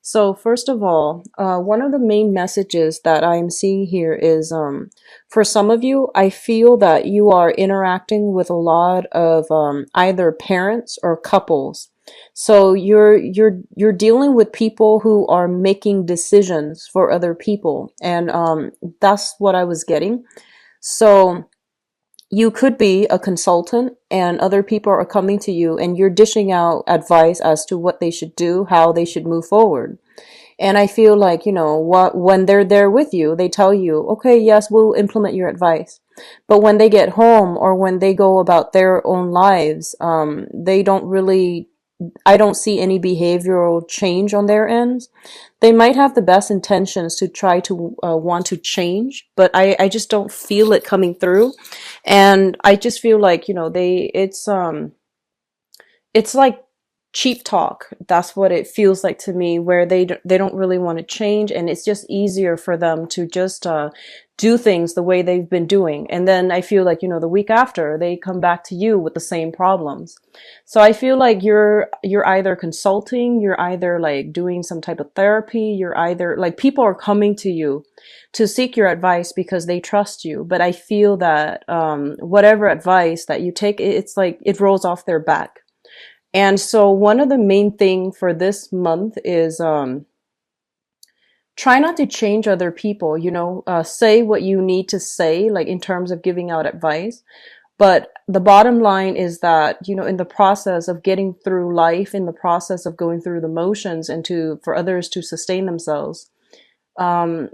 So first of all, one of the main messages that I'm seeing here is, for some of you, I feel that you are interacting with a lot of either parents or couples. So you're dealing with people who are making decisions for other people, and that's what I was getting. So you could be a consultant and other people are coming to you and you're dishing out advice as to what they should do, how they should move forward. And I feel like, when they're there with you, they tell you, okay, yes, we'll implement your advice. But when they get home or when they go about their own lives, they don't really, I don't see any behavioral change on their ends. They might have the best intentions to try to want to change, but I just don't feel it coming through. And I just feel like, it's like cheap talk. That's what it feels like to me, where they don't really want to change, and it's just easier for them to just do things the way they've been doing. And then I feel like, the week after, they come back to you with the same problems. So I feel like you're either consulting, you're either like doing some type of therapy, you're either like people are coming to you to seek your advice because they trust you. But I feel that whatever advice that you take, it's like it rolls off their back. And so one of the main thing for this month is try not to change other people, say what you need to say, like in terms of giving out advice. But the bottom line is that, in the process of getting through life, in the process of going through the motions and for others to sustain themselves, um,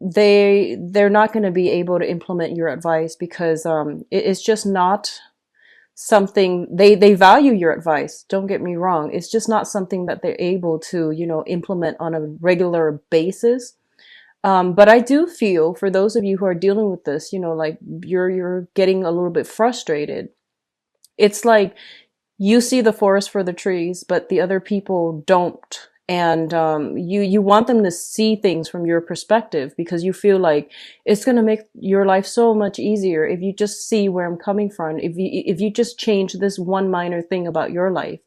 they're not going to be able to implement your advice because it's just not something they value your advice. Don't get me wrong. It's just not something that they're able to, implement on a regular basis. But I do feel for those of you who are dealing with this, like you're getting a little bit frustrated. It's like you see the forest for the trees, but the other people don't. And you want them to see things from your perspective because you feel like it's going to make your life so much easier if you just see where I'm coming from. If you just change this one minor thing about your life.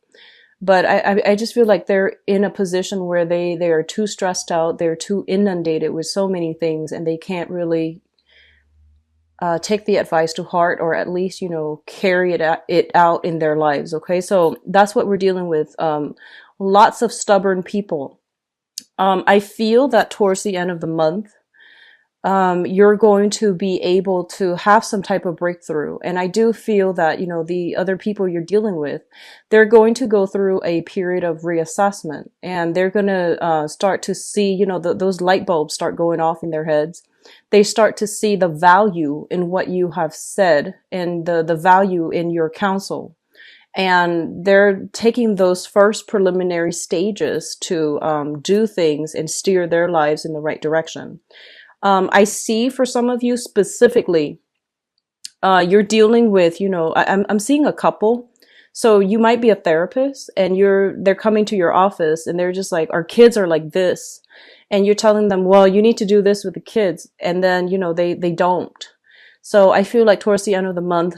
But I just feel like they're in a position where they are too stressed out, they're too inundated with so many things, and they can't really take the advice to heart, or at least, carry it out in their lives. Okay, so that's what we're dealing with. Lots of stubborn people. I feel that towards the end of the month, you're going to be able to have some type of breakthrough. And I do feel that, the other people you're dealing with, they're going to go through a period of reassessment, and they're going to start to see, those light bulbs start going off in their heads. They start to see the value in what you have said and the value in your counsel. And they're taking those first preliminary stages to do things and steer their lives in the right direction. I see for some of you specifically, you're dealing with, I'm seeing a couple. So you might be a therapist and they're coming to your office and they're just like, our kids are like this. And you're telling them, well, you need to do this with the kids. And then, they don't. So I feel like towards the end of the month,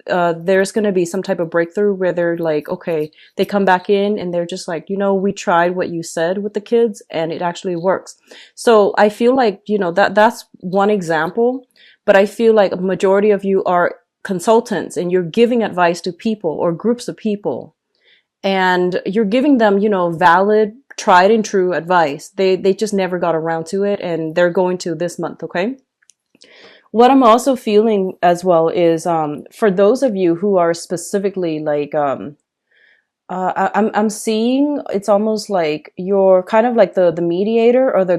there's going to be some type of breakthrough where they're like, okay, they come back in and they're just like, we tried what you said with the kids and it actually works. So I feel like, that's one example, but I feel like a majority of you are consultants and you're giving advice to people or groups of people, and you're giving them, valid, tried and true advice. They just never got around to it, and they're going to this month. Okay. What I'm also feeling as well is, for those of you who are specifically like, I'm seeing it's almost like you're kind of like the mediator or the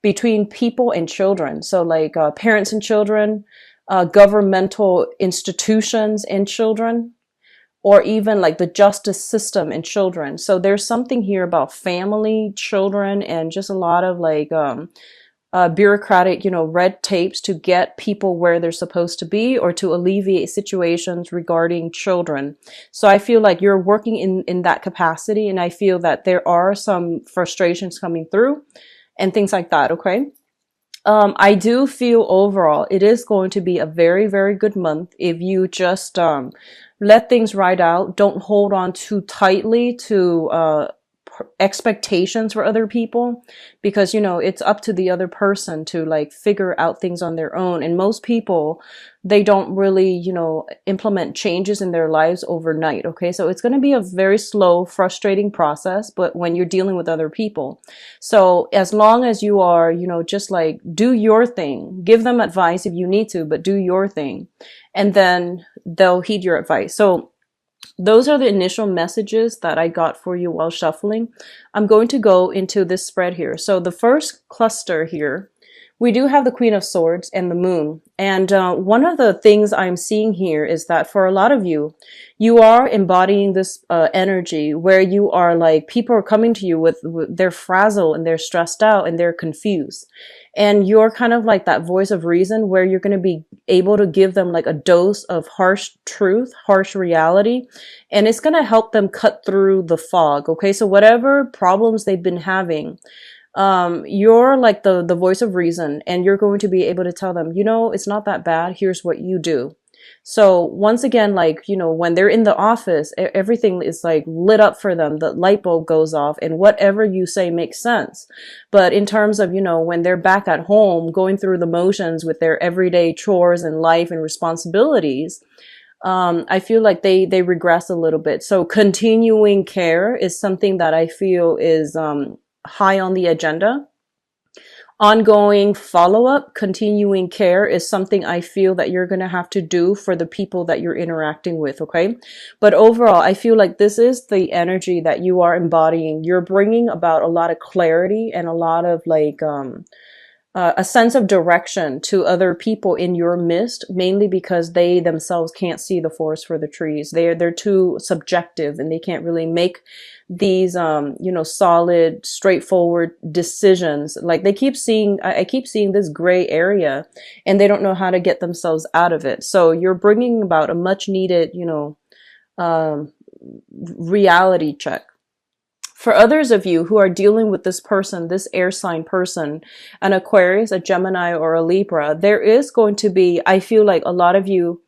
between people and children. So like parents and children, governmental institutions and children, or even like the justice system and children. So there's something here about family, children, and just a lot of like bureaucratic, red tapes to get people where they're supposed to be or to alleviate situations regarding children. So I feel like you're working in that capacity, and I feel that there are some frustrations coming through and things like that. Okay. I do feel overall it is going to be a very, very good month if you just let things ride out. Don't hold on too tightly to expectations for other people, because it's up to the other person to like figure out things on their own. And most people, they don't really implement changes in their lives overnight. Okay, so it's going to be a very slow, frustrating process, but when you're dealing with other people. So as long as you are just like do your thing, give them advice if you need to, but do your thing, and then they'll heed your advice. So those are the initial messages that I got for you while shuffling. I'm going to go into this spread here. So the first cluster here, we do have the Queen of Swords and the Moon. And one of the things I'm seeing here is that for a lot of you, you are embodying this energy where you are like, people are coming to you with they're frazzled and they're stressed out and they're confused. And you're kind of like that voice of reason where you're going to be able to give them like a dose of harsh truth, harsh reality, and it's going to help them cut through the fog. Okay, so whatever problems they've been having, you're like the voice of reason, and you're going to be able to tell them, it's not that bad. Here's what you do. So once again, like, when they're in the office, everything is like lit up for them. The light bulb goes off and whatever you say makes sense. But in terms of, when they're back at home, going through the motions with their everyday chores and life and responsibilities, I feel like they regress a little bit. So continuing care is something that I feel is, high on the agenda. Ongoing follow-up, continuing care is something I feel that you're going to have to do for the people that you're interacting with, okay? But overall, I feel like this is the energy that you are embodying. You're bringing about a lot of clarity and a lot of like a sense of direction to other people in your midst, mainly because they themselves can't see the forest for the trees. They're too subjective and they can't really make these solid, straightforward decisions. Like I keep seeing this gray area and they don't know how to get themselves out of it. So you're bringing about a much needed reality check. For others of you who are dealing with this person, this air sign person, an Aquarius, a Gemini, or a Libra, there is going to be, I feel like a lot of you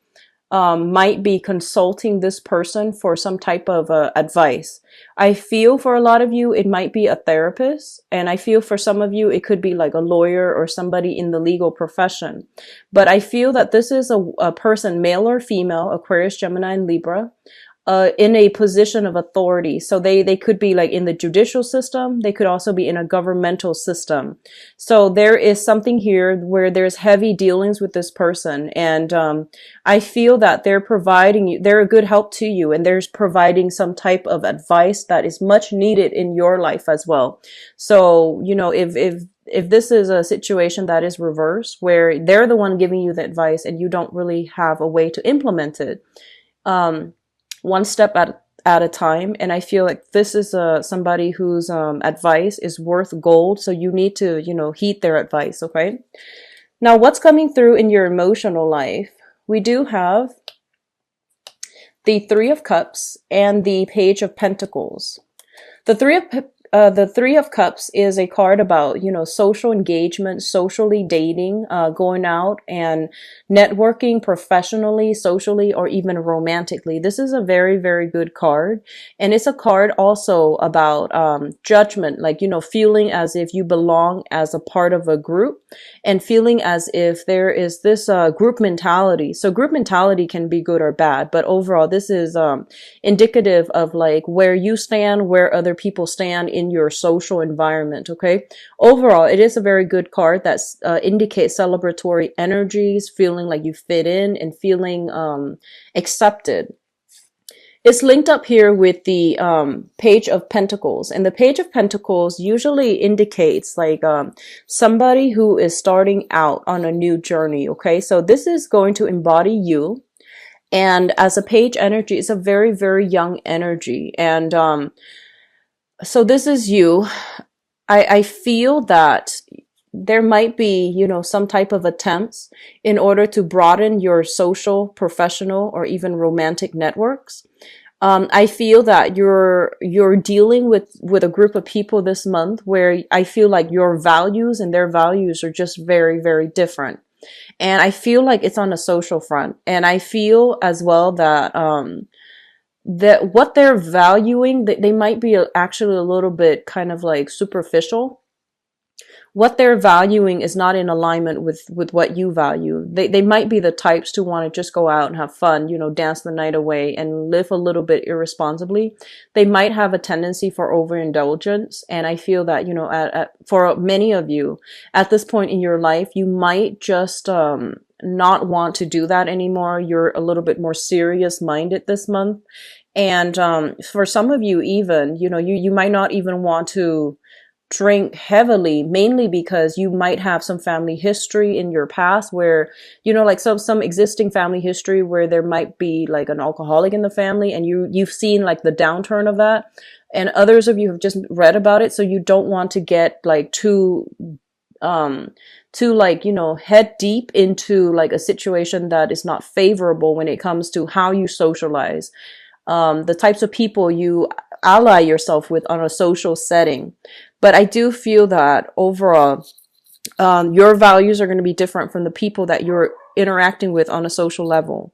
might be consulting this person for some type of advice. I feel for a lot of you, it might be a therapist. And I feel for some of you, it could be like a lawyer or somebody in the legal profession. But I feel that this is a person, male or female, Aquarius, Gemini, and Libra, in a position of authority. So they could be like in the judicial system. They could also be in a governmental system. So there is something here where there's heavy dealings with this person. And I feel that they're providing you, they're a good help to you, and they're providing some type of advice that is much needed in your life as well. So, if this is a situation that is reversed, where they're the one giving you the advice and you don't really have a way to implement it, one step at a time. And I feel like this is somebody whose advice is worth gold. So you need to, heed their advice. Okay. Now, what's coming through in your emotional life? We do have the Three of Cups and the Page of Pentacles. The Three of Cups is a card about, social engagement, socially dating, going out and networking professionally, socially, or even romantically. This is a very, very good card. And it's a card also about judgment, like, feeling as if you belong as a part of a group and feeling as if there is this group mentality. So group mentality can be good or bad, but overall, this is indicative of like where you stand, where other people stand in your social environment. Okay. Overall, it is a very good card that indicates celebratory energies, feeling like you fit in and feeling accepted. It's linked up here with the Page of Pentacles, and the Page of Pentacles usually indicates like somebody who is starting out on a new journey. Okay, so this is going to embody you. And as a page energy, it's a very, very young energy. And so this is you. I feel that there might be, some type of attempts in order to broaden your social, professional, or even romantic networks. I feel that you're dealing with a group of people this month where I feel like your values and their values are just very, very different. And I feel like it's on a social front. And I feel as well that that what they're valuing, they might be actually a little bit kind of like superficial. What they're valuing is not in alignment with what you value. They might be the types to want to just go out and have fun, you know, dance the night away and live a little bit irresponsibly. They might have a tendency for overindulgence, and I feel that, you know, for many of you at this point in your life, you might just not want to do that anymore. You're a little bit more serious minded this month. And for some of you, even, you know, you might not even want to drink heavily, mainly because you might have some family history in your past where, you know, like some existing family history where there might be like an alcoholic in the family, and you've seen like the downturn of that, and others of you have just read about it, so you don't want to get like too like, you know, head deep into like a situation that is not favorable when it comes to how you socialize, the types of people you ally yourself with on a social setting. But I do feel that overall, your values are going to be different from the people that you're interacting with on a social level.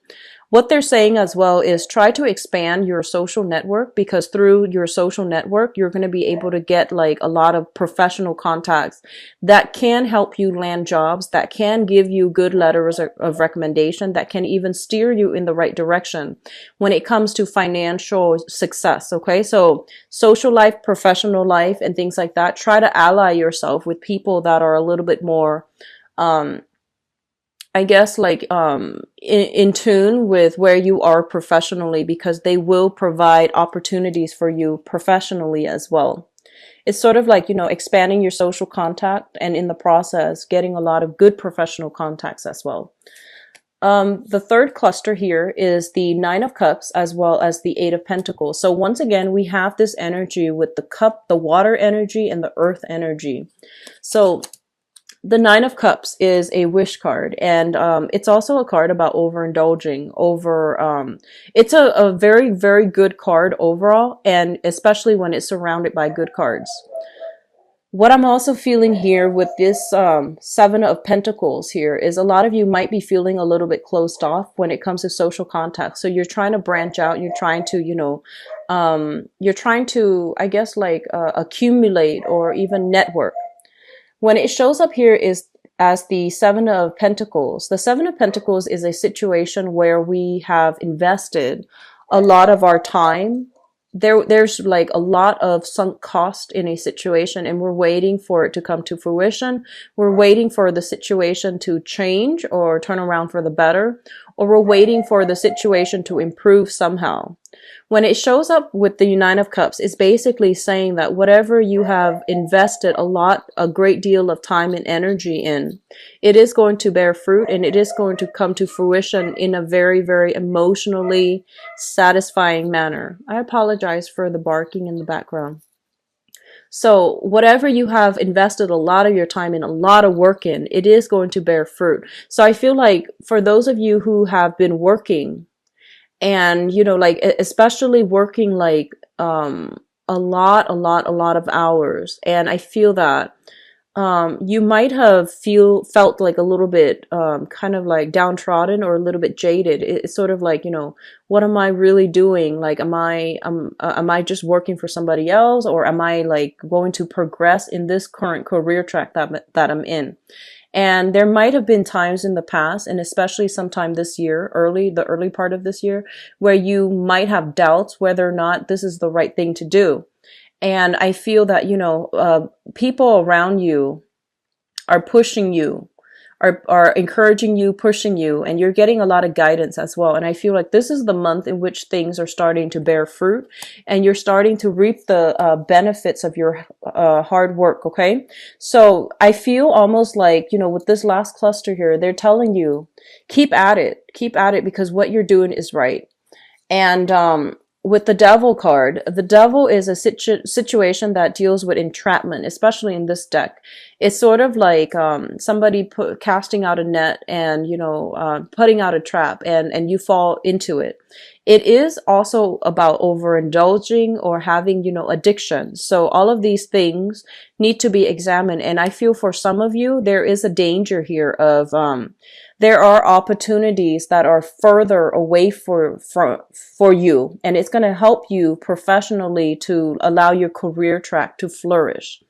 What they're saying as well is try to expand your social network, because through your social network, you're going to be able to get like a lot of professional contacts that can help you land jobs, that can give you good letters of recommendation, that can even steer you in the right direction when it comes to financial success. Okay. So social life, professional life, and things like that, try to ally yourself with people that are a little bit more, I guess like in tune with where you are professionally, because they will provide opportunities for you professionally as well. It's sort of like, you know, expanding your social contact, and in the process getting a lot of good professional contacts as well. The third cluster here is the Nine of Cups as well as the Eight of Pentacles. So once again, we have this energy with the cup, the water energy, and the earth energy. So the Nine of Cups is a wish card, and it's also a card about overindulging over, it's a very, very good card overall, and especially when it's surrounded by good cards. What I'm also feeling here with this Seven of Pentacles here is a lot of you might be feeling a little bit closed off when it comes to social contact. So you're trying to branch out, you're trying to, you know, you're trying to, I guess, like accumulate or even network. When it shows up here is as the Seven of Pentacles. The Seven of Pentacles is a situation where we have invested a lot of our time. There's like a lot of sunk cost in a situation, and we're waiting for it to come to fruition. We're waiting for the situation to change or turn around for the better, or we're waiting for the situation to improve somehow. When it shows up with the Nine of Cups, it's basically saying that whatever you have invested a great deal of time and energy in, it is going to bear fruit, and it is going to come to fruition in a very, very emotionally satisfying manner. I apologize for the barking in the background. So whatever you have invested a lot of your time in, a lot of work in, it is going to bear fruit. So I feel like for those of you who have been working, and, you know, like, especially working like, a lot of hours. And I feel that, you might have felt like a little bit, kind of like downtrodden or a little bit jaded. It's sort of like, you know, what am I really doing? Like, am I just working for somebody else, or am I like going to progress in this current career track that I'm in? And there might have been times in the past, and especially sometime this year, the early part of this year, where you might have doubts whether or not this is the right thing to do. And I feel that, you know, people around you are pushing you, are encouraging you, pushing you, and you're getting a lot of guidance as well. And I feel like this is the month in which things are starting to bear fruit, and you're starting to reap the benefits of your hard work. Okay. So I feel almost like, you know, with this last cluster here, they're telling you, keep at it, because what you're doing is right. And, with the Devil card, the Devil is a situation that deals with entrapment, especially in this deck. It's sort of like somebody casting out a net and, putting out a trap, and you fall into it. It is also about overindulging or having, addiction. So all of these things need to be examined. And I feel for some of you, there is a danger here of, there are opportunities that are further away for you, and it's going to help you professionally to allow your career track to flourish.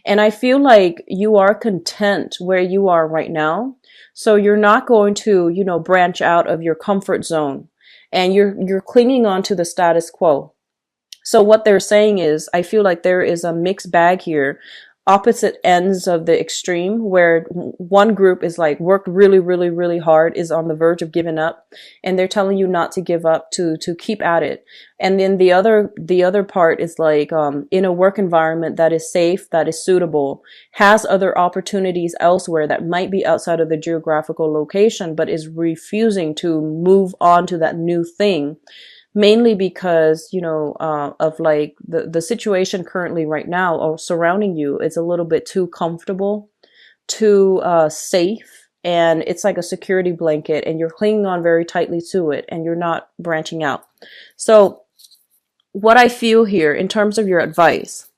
And I feel like you are content where you are right now. So you're not going to, branch out of your comfort zone, and you're clinging on to the status quo. So what they're saying is, I feel like there is a mixed bag here, opposite ends of the extreme, where one group is like worked really, really, really hard, is on the verge of giving up, and they're telling you not to give up, to keep at it. And then the other part is like, in a work environment that is safe, that is suitable, has other opportunities elsewhere that might be outside of the geographical location, but is refusing to move on to that new thing, mainly because, of like the situation currently right now or surrounding you is a little bit too comfortable, too safe, and it's like a security blanket, and you're clinging on very tightly to it, and you're not branching out. So what I feel here in terms of your advice,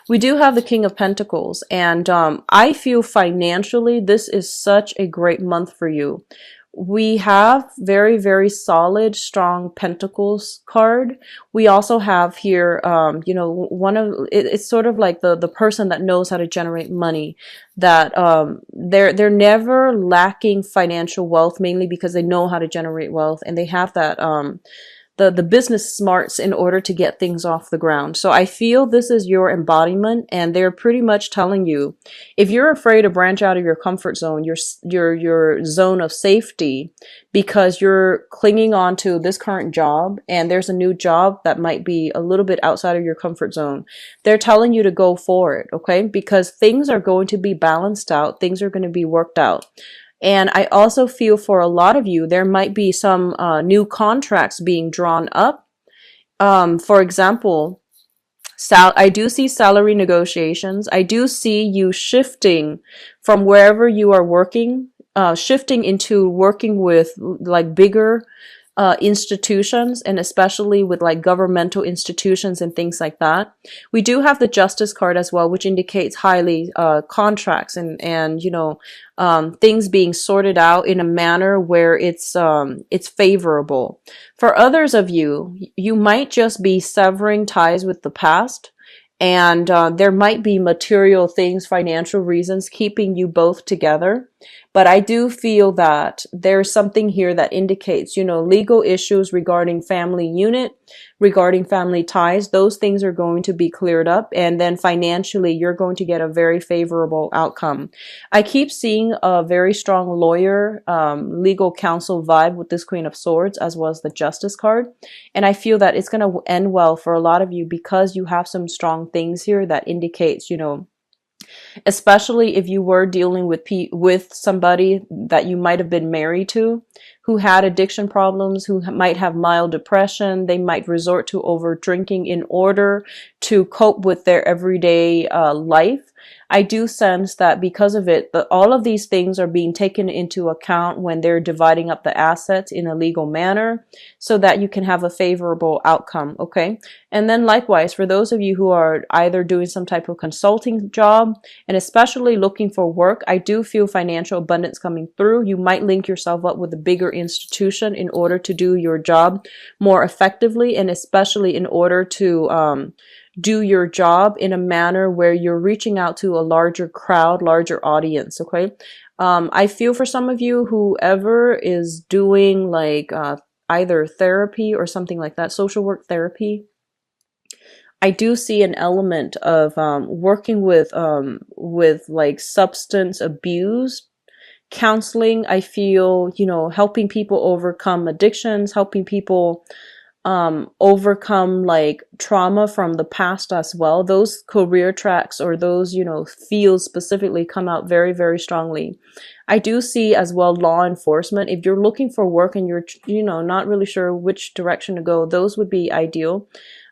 we do have the King of Pentacles, and I feel financially this is such a great month for you. We have very, very solid, strong Pentacles card. We also have here, it's sort of like the person that knows how to generate money, that they're never lacking financial wealth, mainly because they know how to generate wealth, and they have that the business smarts in order to get things off the ground. So I feel this is your embodiment, and they're pretty much telling you, if you're afraid to branch out of your comfort zone, your zone of safety, because you're clinging on to this current job, and there's a new job that might be a little bit outside of your comfort zone, they're telling you to go for it, okay? Because things are going to be balanced out, things are going to be worked out. And I also feel for a lot of you, there might be some new contracts being drawn up. For example, I do see salary negotiations. I do see you shifting from wherever you are working, shifting into working with like bigger institutions, and especially with like governmental institutions and things like that. We do have the Justice card as well, which indicates highly contracts and things being sorted out in a manner where it's favorable. For others of you, you might just be severing ties with the past. And there might be material things, financial reasons keeping you both together. But I do feel that there's something here that indicates, legal issues regarding family unit, regarding family ties. Those things are going to be cleared up. And then financially, you're going to get a very favorable outcome. I keep seeing a very strong lawyer, legal counsel vibe with this Queen of Swords, as well as the Justice card. And I feel that it's going to end well for a lot of you, because you have some strong things here that indicates, especially if you were dealing with somebody that you might have been married to, who had addiction problems, who might have mild depression. They might resort to over drinking in order to cope with their everyday life. I do sense that because of it, all of these things are being taken into account when they're dividing up the assets in a legal manner, so that you can have a favorable outcome, okay? And then likewise, for those of you who are either doing some type of consulting job, and especially looking for work, I do feel financial abundance coming through. You might link yourself up with a bigger institution in order to do your job more effectively, and especially in order to do your job in a manner where you're reaching out to a larger crowd, larger audience, okay? I feel for some of you, whoever is doing like either therapy or something like that, social work therapy, I do see an element of working with like substance abuse counseling. I feel, helping people overcome addictions, helping people overcome like trauma from the past as well. Those career tracks or those, fields specifically come out very, very strongly. I do see as well law enforcement. If you're looking for work and you're, not really sure which direction to go, those would be ideal.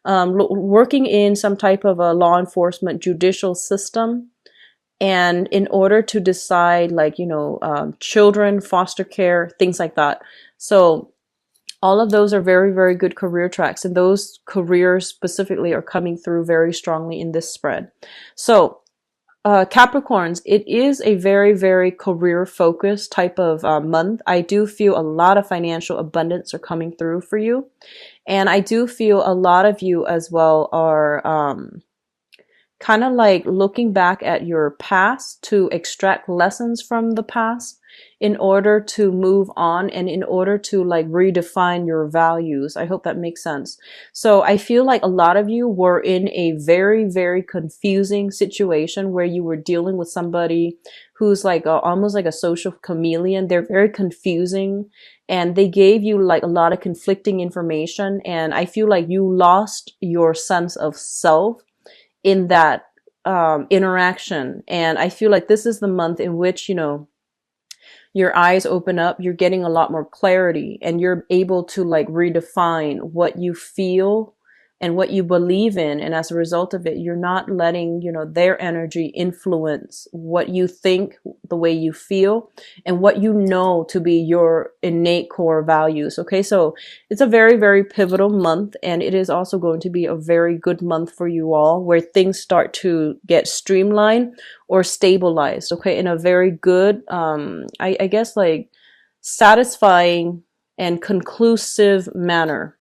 Working in some type of a law enforcement judicial system And in order to decide, like, children, foster care, things like that. So all of those are very, very good career tracks. And those careers specifically are coming through very strongly in this spread. So Capricorns, it is a very, very career focused type of month. I do feel a lot of financial abundance are coming through for you. And I do feel a lot of you as well are kind of like looking back at your past to extract lessons from the past in order to move on and in order to like redefine your values. I hope that makes sense. So I feel like a lot of you were in a very, very confusing situation where you were dealing with somebody who's like almost like a social chameleon. They're very confusing and they gave you like a lot of conflicting information. And I feel like you lost your sense of self in that interaction. And I feel like this is the month in which, your eyes open up, you're getting a lot more clarity and you're able to like redefine what you feel and what you believe in. And as a result of it, you're not letting, their energy influence what you think, the way you feel, and what you know to be your innate core values. Okay. So it's a very, very pivotal month. And it is also going to be a very good month for you all where things start to get streamlined or stabilized. Okay. In a very good, I guess like satisfying and conclusive manner.